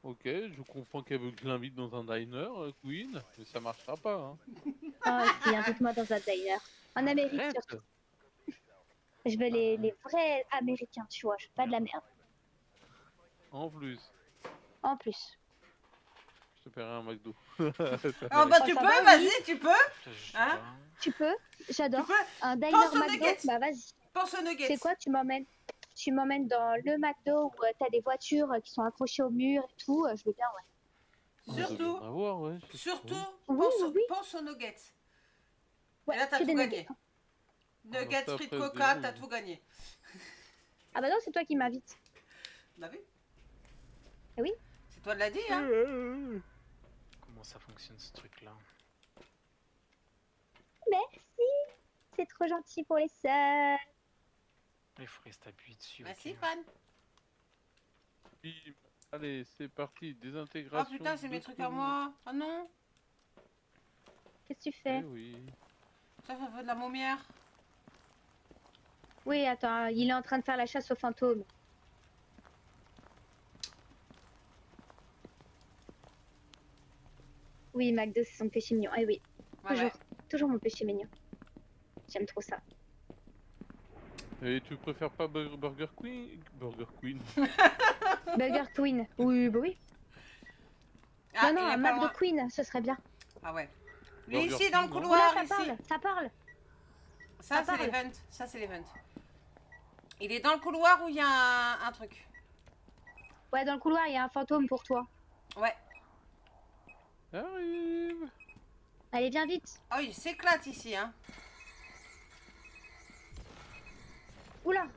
[SPEAKER 2] Ok, je comprends qu'elle veut que je l'invite dans un diner, Queen, mais ça marchera pas. Hein.
[SPEAKER 1] Oh, si, invite-moi dans un diner. En Amérique
[SPEAKER 2] Arrête.
[SPEAKER 1] surtout. Je veux les vrais Américains, tu vois. Je veux pas de la merde.
[SPEAKER 2] En plus,
[SPEAKER 1] En plus.
[SPEAKER 2] je te paierai un McDo.
[SPEAKER 3] Ah, bah,
[SPEAKER 1] Oh,
[SPEAKER 3] tu
[SPEAKER 1] ça
[SPEAKER 3] peux,
[SPEAKER 1] va,
[SPEAKER 3] vas-y,
[SPEAKER 1] oui.
[SPEAKER 3] tu peux.
[SPEAKER 4] Je sais
[SPEAKER 3] Hein?
[SPEAKER 4] pas.
[SPEAKER 1] Tu peux. J'adore.
[SPEAKER 3] Tu peux.
[SPEAKER 1] Un diner
[SPEAKER 3] Pense aux
[SPEAKER 1] McDo.
[SPEAKER 3] nuggets.
[SPEAKER 1] Bah vas-y.
[SPEAKER 3] Pense aux nuggets.
[SPEAKER 1] C'est quoi, tu m'emmènes dans le McDo où t'as des voitures qui sont accrochées au mur et tout. Je veux bien, ouais.
[SPEAKER 3] Surtout,
[SPEAKER 2] À voir, ouais. je sais
[SPEAKER 3] surtout,
[SPEAKER 2] pas.
[SPEAKER 1] Oui,
[SPEAKER 3] pense,
[SPEAKER 1] oui.
[SPEAKER 3] pense aux nuggets.
[SPEAKER 1] Ouais,
[SPEAKER 3] Et là, t'as
[SPEAKER 1] que
[SPEAKER 3] tout
[SPEAKER 1] des
[SPEAKER 3] gagné.
[SPEAKER 1] nuggets.
[SPEAKER 3] Nuggets,
[SPEAKER 2] ça,
[SPEAKER 3] frites,
[SPEAKER 2] après,
[SPEAKER 3] coca,
[SPEAKER 2] se
[SPEAKER 3] t'as
[SPEAKER 2] débrouille.
[SPEAKER 3] tout gagné.
[SPEAKER 1] Ah bah non, c'est toi qui m'invites.
[SPEAKER 3] T'as vu?
[SPEAKER 1] Eh oui.
[SPEAKER 3] C'est toi de l'a dit, hein?
[SPEAKER 4] Comment ça fonctionne ce truc-là?
[SPEAKER 1] Merci. C'est trop gentil pour les sœurs.
[SPEAKER 4] Il faut rester appuyé dessus.
[SPEAKER 3] Merci,
[SPEAKER 4] ok.
[SPEAKER 3] fan.
[SPEAKER 2] Bim. Allez, c'est parti,
[SPEAKER 3] Oh
[SPEAKER 2] désintégration.
[SPEAKER 3] putain, c'est mes
[SPEAKER 2] de
[SPEAKER 3] trucs
[SPEAKER 2] tout
[SPEAKER 3] à
[SPEAKER 2] le monde.
[SPEAKER 3] moi. Oh non.
[SPEAKER 1] Qu'est-ce que tu
[SPEAKER 2] Eh
[SPEAKER 1] fais?
[SPEAKER 2] oui.
[SPEAKER 3] Ça fait de la maumière.
[SPEAKER 1] Oui, attends, il est en train de faire la chasse aux fantômes. Oui, McDo, c'est son péché mignon. Eh oui,
[SPEAKER 3] Ouais,
[SPEAKER 1] toujours.
[SPEAKER 3] ouais.
[SPEAKER 1] Toujours mon péché mignon. J'aime trop ça.
[SPEAKER 2] Et tu préfères pas Burger Queen? Burger Queen.
[SPEAKER 1] Burger Queen. Oui, bah oui.
[SPEAKER 3] Ah,
[SPEAKER 1] non, non,
[SPEAKER 3] il
[SPEAKER 1] un
[SPEAKER 3] est pas
[SPEAKER 1] McDo
[SPEAKER 3] loin.
[SPEAKER 1] Queen, ce serait bien.
[SPEAKER 3] Ah ouais. Il est
[SPEAKER 2] Burger
[SPEAKER 3] ici dans le
[SPEAKER 2] King, non?
[SPEAKER 1] Oula,
[SPEAKER 3] couloir,
[SPEAKER 1] ça
[SPEAKER 3] ici.
[SPEAKER 1] parle, ça parle.
[SPEAKER 3] Ça,
[SPEAKER 1] ça
[SPEAKER 3] c'est
[SPEAKER 1] parle.
[SPEAKER 3] l'event. Ça, c'est l'event. Il est dans le couloir où il y a un truc.
[SPEAKER 1] Ouais, dans le couloir, il y a un fantôme pour toi.
[SPEAKER 3] Ouais.
[SPEAKER 2] Arrive.
[SPEAKER 1] Allez, viens vite.
[SPEAKER 3] Oh, il s'éclate ici, hein.
[SPEAKER 1] Oula.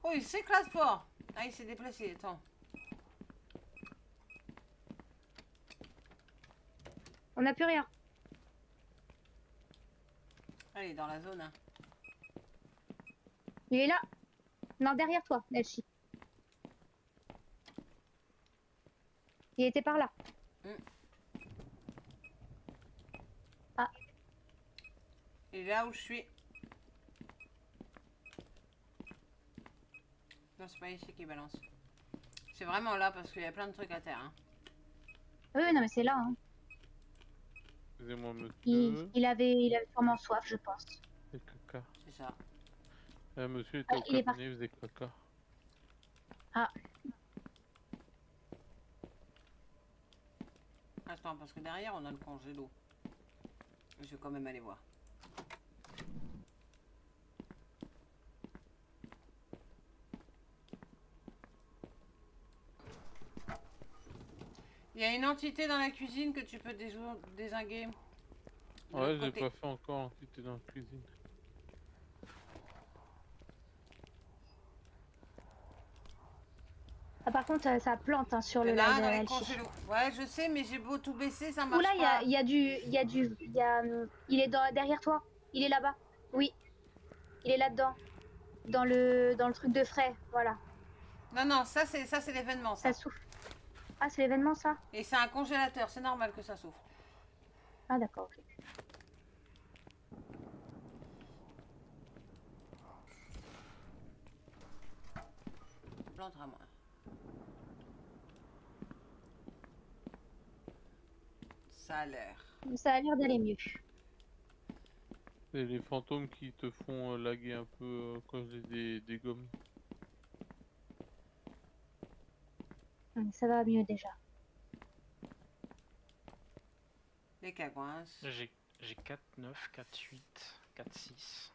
[SPEAKER 3] Oh, il s'éclate fort. Ah, il s'est déplacé, attends.
[SPEAKER 1] On n'a plus rien.
[SPEAKER 3] Ah, il est dans la zone, hein.
[SPEAKER 1] Il est là. Non, derrière toi, Elchi. Il était par là.
[SPEAKER 3] Il est là où je suis. Non, c'est pas ici qui balance. C'est vraiment là parce qu'il y a plein de trucs à terre, hein.
[SPEAKER 1] Oui, non, mais c'est là. Hein.
[SPEAKER 2] Excusez-moi, monsieur.
[SPEAKER 1] Il avait sûrement soif, je pense.
[SPEAKER 2] C'est caca.
[SPEAKER 3] C'est ça.
[SPEAKER 2] Monsieur était
[SPEAKER 1] Ah,
[SPEAKER 2] au
[SPEAKER 1] il est
[SPEAKER 2] cabinet, il faisait caca.
[SPEAKER 1] Ah,
[SPEAKER 3] Attends, parce que derrière, on a le congélo. Je vais quand même aller voir. Il y a une entité dans la cuisine que tu peux dézinguer. De
[SPEAKER 2] Ouais,
[SPEAKER 3] l'autre
[SPEAKER 2] j'ai
[SPEAKER 3] côté.
[SPEAKER 2] pas fait encore l'entité dans la cuisine.
[SPEAKER 1] ah, par contre, ça plante hein, sur
[SPEAKER 3] Il y
[SPEAKER 1] le
[SPEAKER 3] en a
[SPEAKER 1] live
[SPEAKER 3] un dans les
[SPEAKER 1] Elchi.
[SPEAKER 3] congélos. Ouais, je sais, mais j'ai beau tout baisser, ça marche
[SPEAKER 1] Oula,
[SPEAKER 3] pas.
[SPEAKER 1] il est derrière toi. Il est là-bas. Oui, il est là-dedans. Dans le truc de frais, voilà.
[SPEAKER 3] Non, non, ça c'est l'événement,
[SPEAKER 1] Ça
[SPEAKER 3] ça.
[SPEAKER 1] souffle. Ah, c'est l'événement, ça?
[SPEAKER 3] Et c'est un congélateur, c'est normal que ça souffre.
[SPEAKER 1] Ah, d'accord, ok.
[SPEAKER 3] Plante à moi. Ça a l'air.
[SPEAKER 1] Ça a l'air d'aller mieux.
[SPEAKER 2] C'est les fantômes qui te font laguer un peu quand je les dégomme.
[SPEAKER 1] Ça va mieux déjà.
[SPEAKER 3] Les cagouinces.
[SPEAKER 4] J'ai 4, 9, 4, 8, 4, 6.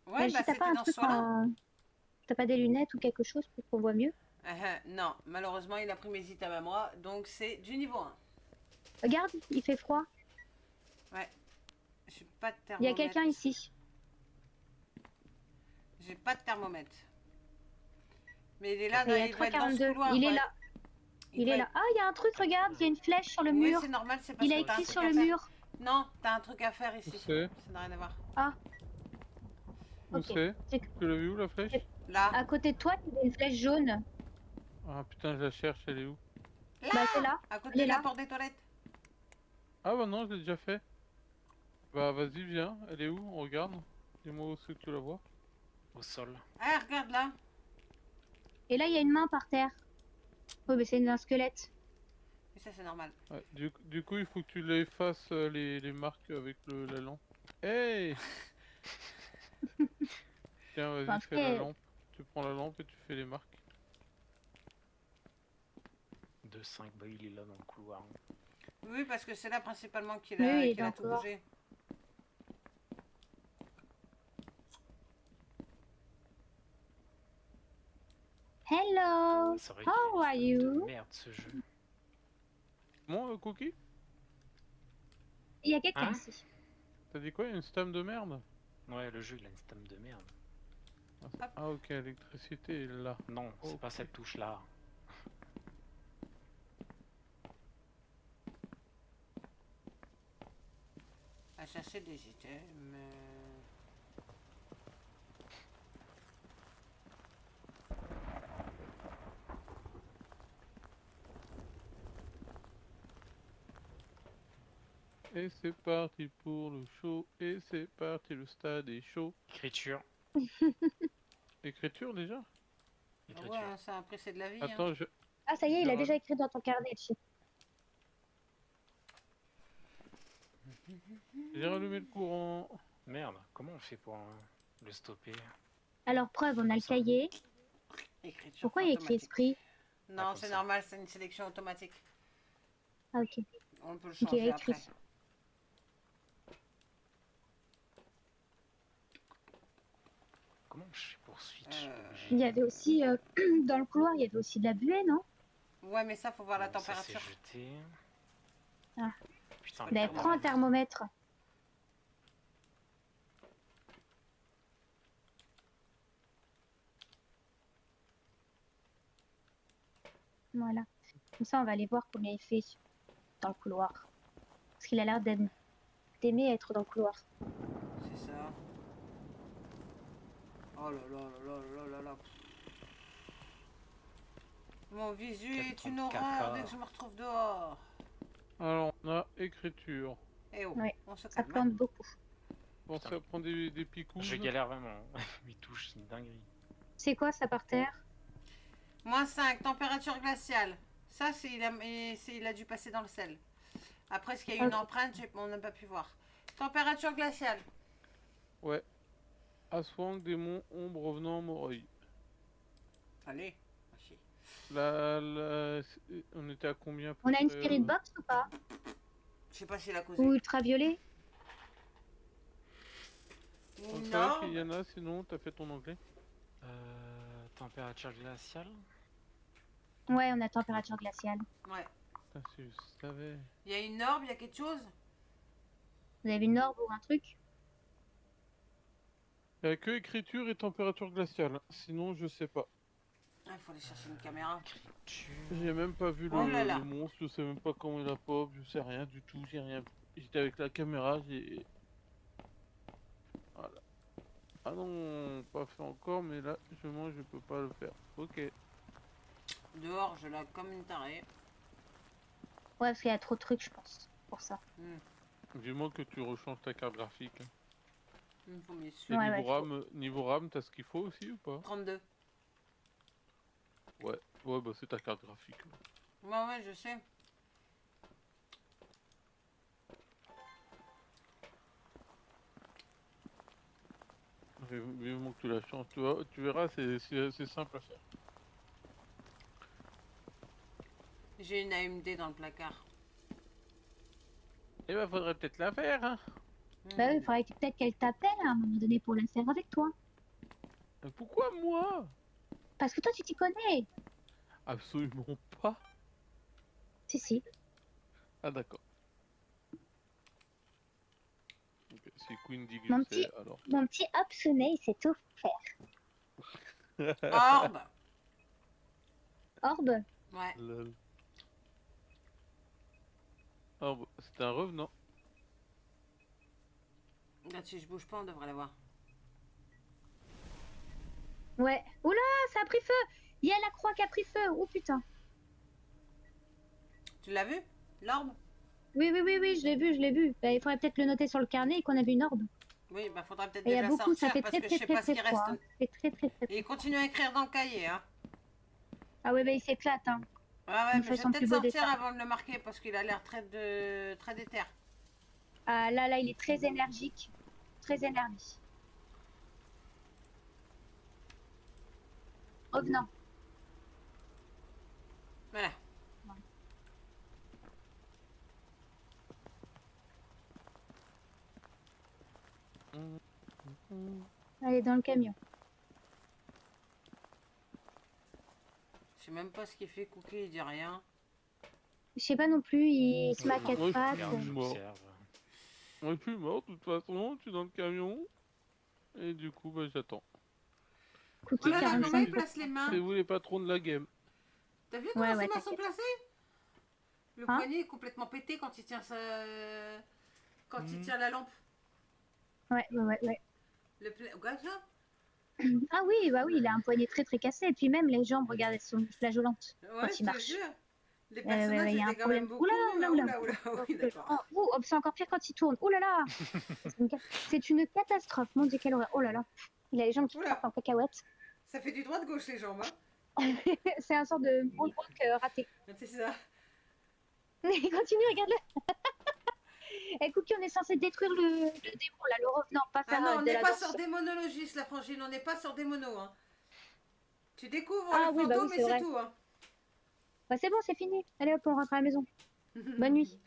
[SPEAKER 3] Ouais,
[SPEAKER 1] Si
[SPEAKER 3] bah
[SPEAKER 1] t'as
[SPEAKER 3] c'était
[SPEAKER 1] pas un
[SPEAKER 3] dans ce
[SPEAKER 1] truc
[SPEAKER 3] soir-là.
[SPEAKER 1] en... T'as pas des lunettes ou quelque chose pour qu'on voit mieux?
[SPEAKER 3] Non, malheureusement, il a pris mes items à moi, donc c'est du niveau 1.
[SPEAKER 1] Regarde, il fait froid.
[SPEAKER 3] Ouais. J'ai pas de
[SPEAKER 1] Il y
[SPEAKER 3] thermomètre.
[SPEAKER 1] a quelqu'un ici.
[SPEAKER 3] J'ai pas de thermomètre. Mais il est là,
[SPEAKER 1] Il y a
[SPEAKER 3] il doit être dans ce
[SPEAKER 1] 3,42.
[SPEAKER 3] couloir.
[SPEAKER 1] Il est
[SPEAKER 3] ouais.
[SPEAKER 1] là. Il
[SPEAKER 3] doit
[SPEAKER 1] est là.
[SPEAKER 3] être-
[SPEAKER 1] Ah, il y a un truc, regarde, il y a une flèche sur le
[SPEAKER 3] Oui,
[SPEAKER 1] mur.
[SPEAKER 3] c'est normal, c'est parce
[SPEAKER 1] Il a
[SPEAKER 3] que t'as un
[SPEAKER 1] écrit
[SPEAKER 3] truc
[SPEAKER 1] sur
[SPEAKER 3] à
[SPEAKER 1] le
[SPEAKER 3] faire.
[SPEAKER 1] mur.
[SPEAKER 3] Non, t'as un truc à faire
[SPEAKER 2] Où
[SPEAKER 3] ici.
[SPEAKER 2] c'est?
[SPEAKER 3] Ça n'a rien à voir.
[SPEAKER 1] Ah,
[SPEAKER 2] Où
[SPEAKER 1] ok.
[SPEAKER 2] c'est?
[SPEAKER 1] C'est-
[SPEAKER 2] Tu l'as vu où la flèche?
[SPEAKER 3] Là.
[SPEAKER 1] À côté de toi, il y a une flèche jaune.
[SPEAKER 2] Ah putain, je la cherche, elle est où?
[SPEAKER 1] Bah, c'est là.
[SPEAKER 3] À côté
[SPEAKER 1] Elle est
[SPEAKER 3] de la
[SPEAKER 1] là.
[SPEAKER 3] porte des toilettes.
[SPEAKER 2] Ah bah non, je l'ai déjà fait. Bah vas-y, viens, elle est où? On regarde. Dis-moi où c'est que tu la vois.
[SPEAKER 4] Au sol.
[SPEAKER 3] Ah, regarde là.
[SPEAKER 1] Et là, il y a une main par terre. Oh, mais c'est un squelette.
[SPEAKER 3] Et ça, c'est normal.
[SPEAKER 2] Ouais, du coup, il faut que tu l'effaces les marques avec la lampe. Hey! Tiens,
[SPEAKER 1] En
[SPEAKER 2] vas-y,
[SPEAKER 1] tout
[SPEAKER 2] fais la
[SPEAKER 1] cas,
[SPEAKER 2] lampe. Tu prends la lampe et tu fais les marques.
[SPEAKER 4] 2, 5, bah il est là dans le couloir.
[SPEAKER 3] Oui, parce que c'est là principalement qu'il
[SPEAKER 1] Oui,
[SPEAKER 3] a,
[SPEAKER 1] il est
[SPEAKER 3] qu'il a
[SPEAKER 1] dans
[SPEAKER 3] tout
[SPEAKER 1] le couloir.
[SPEAKER 3] bougé.
[SPEAKER 1] hello.
[SPEAKER 4] C'est vrai
[SPEAKER 1] How are
[SPEAKER 4] qu'il est de
[SPEAKER 1] you?
[SPEAKER 4] merde ce jeu.
[SPEAKER 2] Bon, Cookie?
[SPEAKER 1] Il y a quelqu'un
[SPEAKER 4] Hein?
[SPEAKER 1] ici.
[SPEAKER 2] T'as dit quoi? Une stam de merde?
[SPEAKER 4] Ouais, le jeu il a une stam de merde.
[SPEAKER 2] Ah ok, l'électricité est là.
[SPEAKER 4] Non, c'est pas
[SPEAKER 2] Ok.
[SPEAKER 4] cette touche là.
[SPEAKER 3] À chercher des items.
[SPEAKER 2] Et c'est parti pour le show. Et c'est parti, le stade est chaud.
[SPEAKER 4] Écriture.
[SPEAKER 2] Écriture déjà?
[SPEAKER 3] Ah
[SPEAKER 4] Écriture.
[SPEAKER 3] ouais, hein, ça après c'est de la vie. Hein.
[SPEAKER 2] Attends, je...
[SPEAKER 1] Ah, ça y est, il a
[SPEAKER 2] Gérald.
[SPEAKER 1] déjà écrit dans ton carnet, Elchi.
[SPEAKER 2] J'ai rallumé le courant.
[SPEAKER 4] Merde, comment on fait pour le stopper?
[SPEAKER 1] Alors, preuve, on a le
[SPEAKER 4] Ça.
[SPEAKER 1] cahier.
[SPEAKER 3] Écriture
[SPEAKER 1] Pourquoi il y a écrit
[SPEAKER 3] automatique.
[SPEAKER 1] esprit?
[SPEAKER 3] Non,
[SPEAKER 4] comme
[SPEAKER 3] c'est
[SPEAKER 4] ça.
[SPEAKER 3] normal, c'est une sélection automatique.
[SPEAKER 1] Ah, ok.
[SPEAKER 3] On peut le
[SPEAKER 1] Ok, il
[SPEAKER 3] changer
[SPEAKER 1] a écrit.
[SPEAKER 3] après.
[SPEAKER 4] Comment je fais pour switch?
[SPEAKER 3] Euh,
[SPEAKER 1] Il y avait aussi, dans le couloir, il y avait aussi de la buée, non?
[SPEAKER 3] Ouais, mais ça, faut voir la
[SPEAKER 4] Bon, ça, c'est
[SPEAKER 3] température.
[SPEAKER 4] jeté.
[SPEAKER 1] Ah.
[SPEAKER 4] Putain,
[SPEAKER 1] Ben, prends un thermomètre. Voilà. Comme ça, on va aller voir combien il fait dans le couloir. Parce qu'il a l'air d'aimer être dans le couloir.
[SPEAKER 3] C'est ça. Oh là là là là là là là. Mon visu est une
[SPEAKER 4] 434
[SPEAKER 3] horreur
[SPEAKER 4] K.
[SPEAKER 3] dès que je me retrouve dehors.
[SPEAKER 2] Alors, on a écriture.
[SPEAKER 3] Eh oh,
[SPEAKER 1] Ouais,
[SPEAKER 3] on se
[SPEAKER 1] ça
[SPEAKER 3] calme.
[SPEAKER 1] plante beaucoup.
[SPEAKER 2] Pensez
[SPEAKER 4] Putain.
[SPEAKER 2] à prendre des picouses.
[SPEAKER 4] Je galère vraiment. 8 touches, c'est une dinguerie.
[SPEAKER 1] C'est quoi ça par terre?
[SPEAKER 3] -5, température glaciale. Ça, il a dû passer dans le sel. Après, est-ce qu'il y a une
[SPEAKER 1] Ok.
[SPEAKER 3] empreinte, on n'a pas pu voir. Température glaciale.
[SPEAKER 2] Ouais. Aswang, démon, ombre, revenant, Moreuil.
[SPEAKER 3] Allez. Chier.
[SPEAKER 2] On était à combien à peu
[SPEAKER 1] On a une
[SPEAKER 2] près,
[SPEAKER 1] spirit box ou pas?
[SPEAKER 3] Je sais pas s'il a causé.
[SPEAKER 1] Ou ultraviolet?
[SPEAKER 2] Donc ça va,
[SPEAKER 3] Non.
[SPEAKER 2] Kiliana, sinon t'as fait ton anglais?
[SPEAKER 4] Température glaciale.
[SPEAKER 1] Ouais, on a température glaciale.
[SPEAKER 3] Ouais.
[SPEAKER 2] Putain, si je savais.
[SPEAKER 3] Il y a une orbe, il y a quelque chose.
[SPEAKER 1] Vous avez une orbe ou un truc?
[SPEAKER 2] Il y a que écriture et température glaciale. Sinon, je sais pas.
[SPEAKER 3] Il faut aller chercher une caméra.
[SPEAKER 2] J'ai même pas vu
[SPEAKER 3] Oh là là.
[SPEAKER 2] le monstre, je sais même pas comment il a pop, je sais rien du tout, j'ai rien vu. J'étais avec la caméra, j'ai... Voilà. Ah non, pas fait encore, mais là, je peux pas le faire. Ok.
[SPEAKER 3] Dehors, je lag comme une tarée.
[SPEAKER 1] Ouais, parce qu'il y a trop de trucs, je pense, pour ça.
[SPEAKER 2] Dis-moi que tu rechanges ta carte graphique.
[SPEAKER 3] Il faut mes
[SPEAKER 2] Et
[SPEAKER 1] Ouais, ouais,
[SPEAKER 2] niveau RAM, t'as ce qu'il faut aussi ou pas?
[SPEAKER 3] 32.
[SPEAKER 2] Ouais, ouais, bah c'est ta carte graphique.
[SPEAKER 3] Ouais, je sais.
[SPEAKER 2] Vivement que tu la changes, tu verras, c'est simple à faire.
[SPEAKER 3] J'ai une AMD dans le placard.
[SPEAKER 2] Eh ben, faudrait peut-être la faire, hein.
[SPEAKER 1] Bah oui, il faudrait peut-être qu'elle t'appelle à un moment donné pour la faire avec toi.
[SPEAKER 2] Mais pourquoi moi?
[SPEAKER 1] Parce que toi, tu t'y connais.
[SPEAKER 2] Absolument pas.
[SPEAKER 1] Si, si.
[SPEAKER 2] Ah d'accord. Ok, si Queen dit que
[SPEAKER 1] Mon
[SPEAKER 2] je
[SPEAKER 1] petit,
[SPEAKER 2] sais, alors.
[SPEAKER 1] mon petit Hobsonnet, il sait tout faire.
[SPEAKER 3] Orbe.
[SPEAKER 1] Orbe?
[SPEAKER 3] Ouais.
[SPEAKER 2] Lol. Oh, bah, c'était un revenant.
[SPEAKER 3] Regarde, si je bouge pas, on devrait l'avoir.
[SPEAKER 1] Ouais. Oula, ça a pris feu. Il y a la croix qui a pris feu. Oh putain.
[SPEAKER 3] Tu l'as vu? L'orbe?
[SPEAKER 1] Oui, oui, oui, oui, je l'ai vu, je l'ai vu. Bah, il faudrait peut-être le noter sur le carnet qu'on a vu une orbe.
[SPEAKER 3] Oui, bah faudra peut-être
[SPEAKER 1] Et il y a
[SPEAKER 3] déjà
[SPEAKER 1] beaucoup, ça
[SPEAKER 3] sortir
[SPEAKER 1] fait
[SPEAKER 3] parce
[SPEAKER 1] très,
[SPEAKER 3] que je
[SPEAKER 1] très,
[SPEAKER 3] sais
[SPEAKER 1] très,
[SPEAKER 3] pas ce
[SPEAKER 1] très
[SPEAKER 3] qui
[SPEAKER 1] froid.
[SPEAKER 3] reste.
[SPEAKER 1] Hein. Ça fait très, très, très,
[SPEAKER 3] Et
[SPEAKER 1] très froid.
[SPEAKER 3] continue à écrire dans le cahier, hein.
[SPEAKER 1] Ah ouais, bah il s'éclate, hein.
[SPEAKER 3] Ouais, ouais,
[SPEAKER 1] Il
[SPEAKER 3] mais
[SPEAKER 1] fait
[SPEAKER 3] je vais
[SPEAKER 1] son plus
[SPEAKER 3] peut-être
[SPEAKER 1] beau
[SPEAKER 3] sortir
[SPEAKER 1] dessin.
[SPEAKER 3] avant de le marquer parce qu'il a l'air très déter.
[SPEAKER 1] Ah là, il est très énergique. Très énervé. Revenant.
[SPEAKER 3] Voilà.
[SPEAKER 1] Elle est dans le camion.
[SPEAKER 3] Je sais même pas ce qu'il fait, Cookie, il dit rien.
[SPEAKER 1] Je sais pas non plus, il se met à quatre
[SPEAKER 2] Moi, je
[SPEAKER 1] pattes.
[SPEAKER 2] suis
[SPEAKER 4] Regarde,
[SPEAKER 2] mort.
[SPEAKER 4] j'observe.
[SPEAKER 2] Moi, je suis mort, de toute façon, je suis dans le camion. Et du coup, bah, j'attends.
[SPEAKER 3] Oh
[SPEAKER 1] Cookie
[SPEAKER 3] là là, comment
[SPEAKER 1] 45.
[SPEAKER 3] il place les mains?
[SPEAKER 2] C'est vous les patrons de la game.
[SPEAKER 3] T'as vu comment
[SPEAKER 1] Ouais,
[SPEAKER 3] ses
[SPEAKER 1] ouais,
[SPEAKER 3] mains sont
[SPEAKER 1] t'inquiète.
[SPEAKER 3] placées? Le
[SPEAKER 1] Hein?
[SPEAKER 3] poignet est complètement pété quand il tient quand il
[SPEAKER 2] Mhm.
[SPEAKER 3] tient la lampe.
[SPEAKER 1] Ouais, ouais, ouais, ouais.
[SPEAKER 3] Regarde ça.
[SPEAKER 1] Ah oui, bah oui, il a un poignet très très cassé. Et puis même les jambes, regarde, elles sont flageolantes
[SPEAKER 3] Ouais,
[SPEAKER 1] quand il
[SPEAKER 3] je te
[SPEAKER 1] marche.
[SPEAKER 3] jure. Les
[SPEAKER 1] Ouais, ouais,
[SPEAKER 3] personnages
[SPEAKER 1] ouais, il y a un
[SPEAKER 3] étaient quand même
[SPEAKER 1] problème.
[SPEAKER 3] beaucoup
[SPEAKER 1] Oula,
[SPEAKER 3] mieux.
[SPEAKER 1] oula,
[SPEAKER 3] Hein.
[SPEAKER 1] oula.
[SPEAKER 3] Oula,
[SPEAKER 1] Oh,
[SPEAKER 3] oui, d'accord.
[SPEAKER 1] oh, oh, c'est encore pire quand il tourne. Oula là. C'est une catastrophe. Mon Dieu, quelle horreur. Oh là là. Il a les jambes qui
[SPEAKER 3] Oula,
[SPEAKER 1] partent en cacahuète.
[SPEAKER 3] ça fait du droit de gauche les jambes. Hein.
[SPEAKER 1] C'est un sort de moonwalk raté.
[SPEAKER 3] C'est ça.
[SPEAKER 1] Il continue, regarde-le. Eh, Cookie, on est censé détruire le démon, là, le revenant, pas
[SPEAKER 3] Ah
[SPEAKER 1] faire
[SPEAKER 3] non, on
[SPEAKER 1] de
[SPEAKER 3] n'est
[SPEAKER 1] la
[SPEAKER 3] pas
[SPEAKER 1] danse.
[SPEAKER 3] sur démonologiste, la frangine, on n'est pas sur démono. Hein. Tu découvres
[SPEAKER 1] Ah
[SPEAKER 3] le
[SPEAKER 1] oui, bah oui,
[SPEAKER 3] fantôme et
[SPEAKER 1] c'est
[SPEAKER 3] c'est
[SPEAKER 1] vrai.
[SPEAKER 3] tout. Hein.
[SPEAKER 1] Bah c'est bon, c'est fini. Allez hop, on rentre à la maison. Bonne nuit.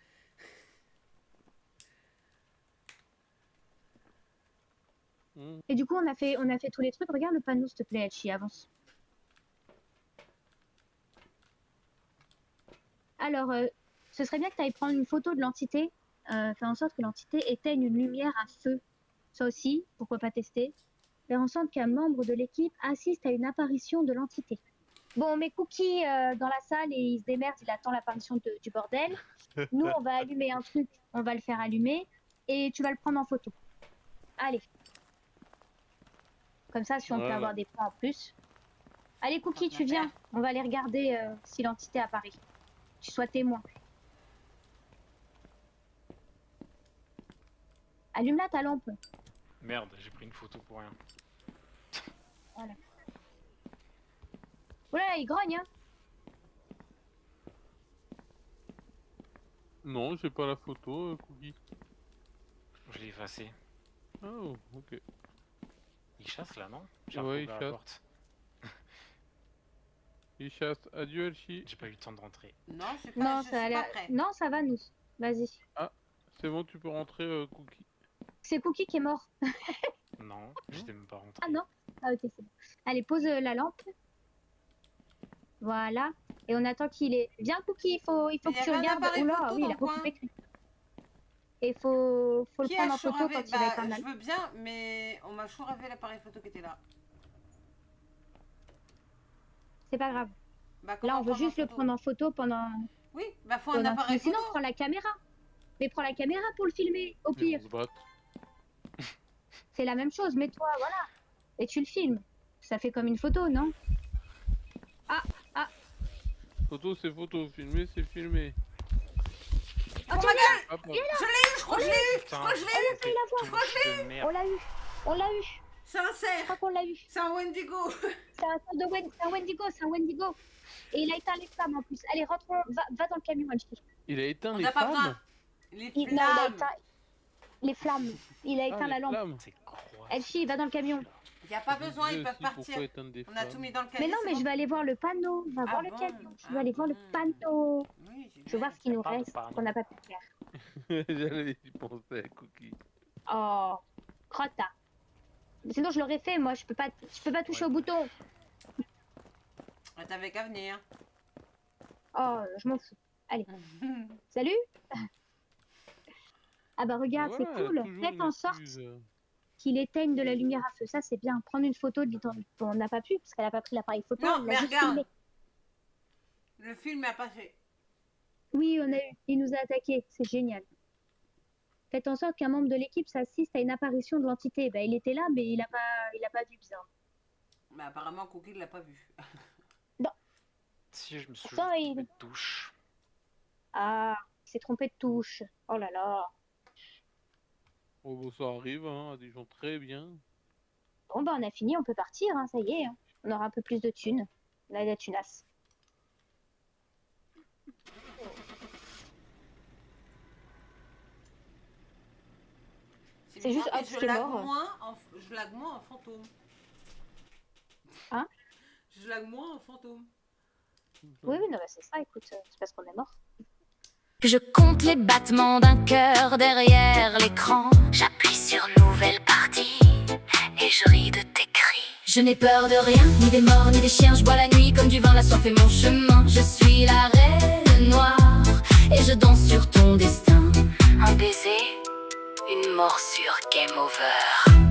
[SPEAKER 2] Mhm.
[SPEAKER 1] Et du coup, on a fait tous les trucs. Regarde le panneau, s'il te plaît, Hachi, avance. Alors, ce serait bien que tu ailles prendre une photo de l'entité. Faire en sorte que l'entité éteigne une lumière à feu. Ça aussi, pourquoi pas tester. Faire en sorte qu'un membre de l'équipe assiste à une apparition de l'entité. Bon, on met Cookie dans la salle et il se démerde, il attend l'apparition du bordel. Nous, on va allumer un truc, on va le faire allumer et tu vas le prendre en photo. Allez. Comme ça, si on peut
[SPEAKER 2] Voilà.
[SPEAKER 1] avoir des points en plus. Allez, Cookie, tu viens. On va aller regarder si l'entité apparaît. Tu sois témoin. Allume là ta lampe.
[SPEAKER 4] Merde, j'ai pris une photo pour rien.
[SPEAKER 1] Voilà. Oula, il grogne, hein.
[SPEAKER 2] Non, j'ai pas la photo, Cookie.
[SPEAKER 4] Je l'ai effacé.
[SPEAKER 2] Oh, ok.
[SPEAKER 4] Il chasse là, non? J'ai
[SPEAKER 2] Ouais, il
[SPEAKER 4] ouvert la
[SPEAKER 2] chasse.
[SPEAKER 4] porte.
[SPEAKER 2] Il chasse. Adieu, Elchi.
[SPEAKER 4] J'ai pas eu le temps de rentrer.
[SPEAKER 3] Non, je suis pas,
[SPEAKER 1] Non,
[SPEAKER 3] je
[SPEAKER 1] ça a
[SPEAKER 3] suis
[SPEAKER 1] l'air.
[SPEAKER 3] pas prêt.
[SPEAKER 1] Non, ça va, nous. Vas-y.
[SPEAKER 2] C'est bon, tu peux rentrer, Cookie.
[SPEAKER 1] C'est Cookie qui est mort.
[SPEAKER 4] Non, j'étais même pas rentré.
[SPEAKER 1] Ah non. Ah ok, c'est bon. Allez, pose la lampe. Voilà. Et on attend qu'il est. Viens, Cookie, il faut
[SPEAKER 3] Il
[SPEAKER 1] que
[SPEAKER 3] y
[SPEAKER 1] tu
[SPEAKER 3] avait un
[SPEAKER 1] regardes.
[SPEAKER 3] appareil
[SPEAKER 1] Oula,
[SPEAKER 3] photo
[SPEAKER 1] oui,
[SPEAKER 3] dans
[SPEAKER 1] il a
[SPEAKER 3] le
[SPEAKER 1] beaucoup
[SPEAKER 3] coin.
[SPEAKER 1] écrit. Et faut le
[SPEAKER 3] Qui
[SPEAKER 1] prendre
[SPEAKER 3] a
[SPEAKER 1] en photo
[SPEAKER 3] chouravé?
[SPEAKER 1] quand il va être en
[SPEAKER 3] Je
[SPEAKER 1] mal.
[SPEAKER 3] veux bien, mais on m'a chouravé l'appareil photo qui était là.
[SPEAKER 1] C'est pas grave.
[SPEAKER 3] Bah, comment
[SPEAKER 1] Là, on veut
[SPEAKER 3] prendre en
[SPEAKER 1] juste le
[SPEAKER 3] photo?
[SPEAKER 1] prendre en photo pendant.
[SPEAKER 3] Oui, bah faut un
[SPEAKER 1] pendant...
[SPEAKER 3] appareil
[SPEAKER 1] Mais sinon,
[SPEAKER 3] photo.
[SPEAKER 1] prends la caméra. Mais prends la caméra pour le filmer. Au
[SPEAKER 2] Et
[SPEAKER 1] pire,
[SPEAKER 2] on se bat.
[SPEAKER 1] c'est la même chose. Mets-toi, voilà. Et tu le filmes. Ça fait comme une photo, non?
[SPEAKER 2] Photo, c'est photo. Filmer, c'est filmer.
[SPEAKER 3] Oh ma gueule!
[SPEAKER 2] Hop, hop.
[SPEAKER 3] Je crois que je l'ai eu!
[SPEAKER 4] Putain,
[SPEAKER 3] crois que je l'ai
[SPEAKER 4] j'ai fait touche de
[SPEAKER 1] On
[SPEAKER 4] merde.
[SPEAKER 1] l'a eu. On l'a eu.
[SPEAKER 3] C'est un
[SPEAKER 1] Je
[SPEAKER 3] cerf!
[SPEAKER 1] crois qu'on l'a eu.
[SPEAKER 3] C'est un Wendigo!
[SPEAKER 1] C'est un Wendigo, c'est un Wendigo. Et il a éteint les flammes en plus. Allez, rentre, va dans le camion, Angie.
[SPEAKER 2] Il a éteint
[SPEAKER 3] On
[SPEAKER 2] les
[SPEAKER 3] n'a pas
[SPEAKER 2] femmes.
[SPEAKER 3] besoin! Les
[SPEAKER 1] Non, il a
[SPEAKER 3] flammes!
[SPEAKER 1] éteint les flammes. Il a
[SPEAKER 2] Ah,
[SPEAKER 1] éteint
[SPEAKER 2] les
[SPEAKER 1] la lampe.
[SPEAKER 2] flammes.
[SPEAKER 4] C'est quoi?
[SPEAKER 1] Elchi, va dans le camion.
[SPEAKER 3] Il n'y a pas
[SPEAKER 2] Je
[SPEAKER 3] besoin,
[SPEAKER 2] disais
[SPEAKER 3] ils peuvent
[SPEAKER 2] aussi,
[SPEAKER 3] partir.
[SPEAKER 2] pourquoi éteindre des
[SPEAKER 3] On a tout
[SPEAKER 2] flammes.
[SPEAKER 3] mis dans le
[SPEAKER 1] Mais
[SPEAKER 3] camion.
[SPEAKER 1] non, mais je vais aller voir le panneau. Va voir le
[SPEAKER 3] bon?
[SPEAKER 1] camion. Je
[SPEAKER 3] Ah
[SPEAKER 1] vais aller voir le
[SPEAKER 3] bon.
[SPEAKER 1] panneau.
[SPEAKER 3] Oui, j'ai
[SPEAKER 1] Je veux voir ce qu'il nous
[SPEAKER 4] Parle de
[SPEAKER 1] reste,
[SPEAKER 4] panneau.
[SPEAKER 1] qu'on n'a pas pu faire.
[SPEAKER 2] J'allais y penser, Cookie.
[SPEAKER 1] Oh, crotta. Sinon, je l'aurais fait, moi. Je peux pas toucher au bouton.
[SPEAKER 3] Ah, t'avais qu'à venir.
[SPEAKER 1] Oh, je m'en fous. Salut. Ah bah regarde,
[SPEAKER 2] Voilà,
[SPEAKER 1] c'est cool.
[SPEAKER 2] toujours
[SPEAKER 1] Faites
[SPEAKER 2] une
[SPEAKER 1] en sorte
[SPEAKER 2] excuse.
[SPEAKER 1] qu'il éteigne de la lumière à feu. Ça, c'est bien. Prendre une photo de Bon, on n'a pas pu, parce qu'elle n'a pas pris l'appareil photo.
[SPEAKER 3] Non,
[SPEAKER 1] elle
[SPEAKER 3] mais
[SPEAKER 1] l'a juste
[SPEAKER 3] regarde.
[SPEAKER 1] filmé.
[SPEAKER 3] Le film a passé.
[SPEAKER 1] Oui, on a eu. Il nous a attaqué. C'est génial. Faites en sorte qu'un membre de l'équipe s'assiste à une apparition de l'entité. Bah, il était là, mais il a pas vu bizarre.
[SPEAKER 3] Mais apparemment, Cookie ne l'a pas vu.
[SPEAKER 4] Si je me suis
[SPEAKER 1] Pourtant,
[SPEAKER 4] juste
[SPEAKER 1] il-
[SPEAKER 4] trompé de touche.
[SPEAKER 1] Ah, il s'est trompé de touche. Oh là là.
[SPEAKER 2] Oh, bon, ça arrive, hein, à des gens très bien.
[SPEAKER 1] Bon, bah, on a fini, on peut partir, hein, ça y est. Hein. On aura un peu plus de thunes. On a de la thunasse. C'est juste,
[SPEAKER 3] bizarre,
[SPEAKER 1] hop,
[SPEAKER 3] et je
[SPEAKER 1] c'est
[SPEAKER 3] lag
[SPEAKER 1] mort.
[SPEAKER 3] je lag moins en fantôme.
[SPEAKER 1] Hein?
[SPEAKER 3] Je lag moins en fantôme.
[SPEAKER 1] Oui, non, bah, c'est ça, écoute, c'est parce qu'on est mort.
[SPEAKER 5] Que je compte les battements d'un cœur derrière l'écran. J'appuie sur nouvelle partie et je ris de tes cris. Je n'ai peur de rien, ni des morts, ni des chiens. Je bois la nuit comme du vin, la soif est mon chemin. Je suis la reine noire et je danse sur ton destin. Un baiser, une morsure, game over.